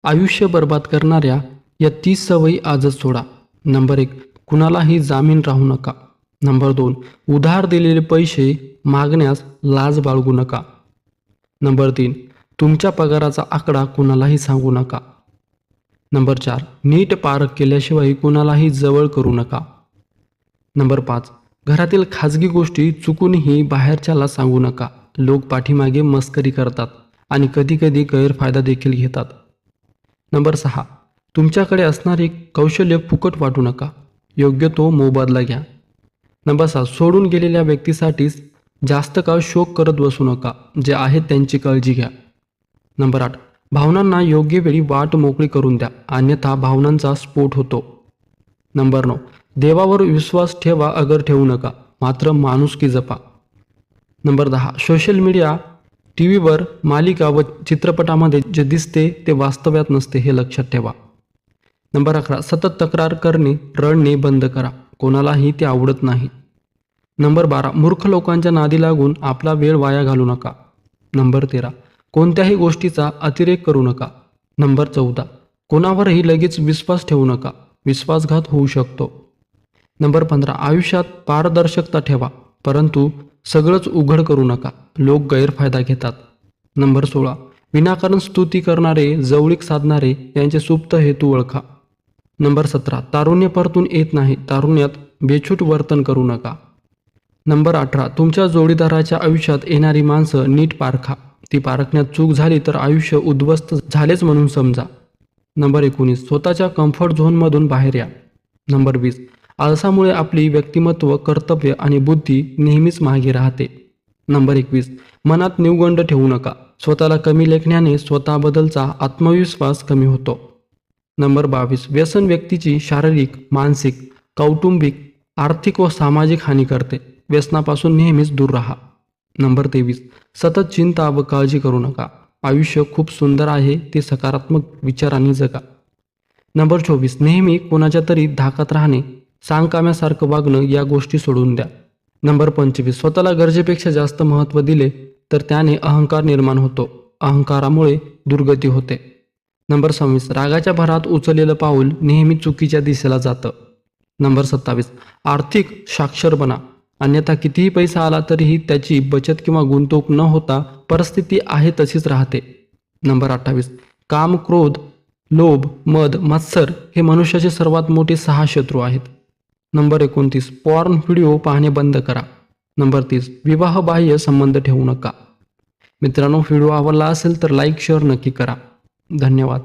आयुष्य बर्बाद करणाऱ्या या 30 सवयी आजच सोडा. नंबर 1, कुणालाही जामीन राहू नका. नंबर 2, उधार दिलेले पैसे मागण्यास लाज बाळगू नका. नंबर 3, तुमच्या पगाराचा आकडा कुणालाही सांगू नका. नंबर 4, नीट पारख केल्याशिवाय कुणालाही जवळ करू नका. नंबर 5, घरातील खाजगी गोष्टी चुकूनही बाहेरच्याला सांगू नका. लोक पाठीमागे मस्करी करतात आणि कधीकधी गैरफायदा देखील घेतात. नंबर 6, तुमच्याकडे असणारे कौशल्य फुकट वाटू नका. योग्य तो मोबदला घ्या. नंबर 7, सोडून गेलेल्या व्यक्तीसाठीच जास्त काळ शोक करत बसू नका. जे आहे त्यांची काळजी घ्या. नंबर 8, भावनांना योग्य वेळी वाट मोकळी करून द्या, अन्यथा भावनांचा स्फोट होतो. नंबर 9, देवावर विश्वास ठेवा अगर ठेवू नका, मात्र माणुसकी जपा. नंबर 10, सोशल मीडिया, टीव्हीवर, मालिका व चित्रपटामध्ये जे दिसते ते वास्तव्यात नसते हे लक्षात ठेवा. नंबर 11, सतत तक्रार करणे, रडणे बंद करा. कोणालाही ते आवडत नाही. नंबर 12, मूर्ख लोकांच्या नादी लागून आपला वेळ वाया घालू नका. नंबर 13, कोणत्याही गोष्टीचा अतिरेक करू नका. नंबर 14, कोणावरही लगेच विश्वास ठेवू नका. विश्वासघात होऊ शकतो. नंबर 15, आयुष्यात पारदर्शकता ठेवा, परंतु सगळंच उघड करू नका. लोक गैरफायदा घेतात. नंबर 16, विनाकारण स्तुती करणारे, जवळीक साधणारे यांचे सुप्त हेतू ओळखा. नंबर 17, तारुण्य परतून येत नाही, तारुण्यात बेछूट वर्तन करू नका. नंबर 18, तुमच्या जोडीदाराच्या आयुष्यात येणारी माणसं नीट पारखा. ती पारखण्यात चूक झाली तर आयुष्य उद्ध्वस्त झालेच म्हणून समजा. नंबर 19, स्वतःच्या कम्फर्ट झोनमधून बाहेर या. नंबर 20, आळसामुळे आपली व्यक्तिमत्व, कर्तव्य आणि बुद्धी नेहमीच मागे राहते. नंबर 21, मनात न्यूनगंड ठेवू नका. स्वतःला कमी लेखण्याने स्वतःबद्दलचा आत्मविश्वास कमी होतो. नंबर 22, व्यसन व्यक्तीची शारीरिक, मानसिक, कौटुंबिक, आर्थिक व सामाजिक हानी करते. व्यसनापासून नेहमीच दूर राहा. नंबर 23, सतत चिंता व काळजी करू नका. आयुष्य खूप सुंदर आहे, ते सकारात्मक विचारांनी जगा. नंबर 24, नेहमी कोणाच्या तरी धाकात राहणे, सांगकाम्यासारखं वागणं या गोष्टी सोडून द्या. नंबर 25, स्वतःला गरजेपेक्षा जास्त महत्त्व दिले तर त्याने अहंकार निर्माण होतो. अहंकारामुळे दुर्गती होते. नंबर 26, रागाच्या भरात उचललेलं पाऊल नेहमी चुकीच्या दिशेला जातं. नंबर 27, आर्थिक साक्षर बना, अन्यथा कितीही पैसा आला तरीही त्याची बचत किंवा गुंतवणूक न होता परिस्थिती आहे तशीच राहते. नंबर 28, काम, क्रोध, लोभ, मद, मत्सर हे मनुष्याचे सर्वात मोठे 6 शत्रू आहेत. नंबर 29, पॉर्न व्हिडिओ पाहणे बंद करा. नंबर 30, विवाहबाह्य संबंध ठेवू नका. मित्रांनो, व्हिडिओ आवडला असेल तर लाईक, शेअर नक्की करा. धन्यवाद.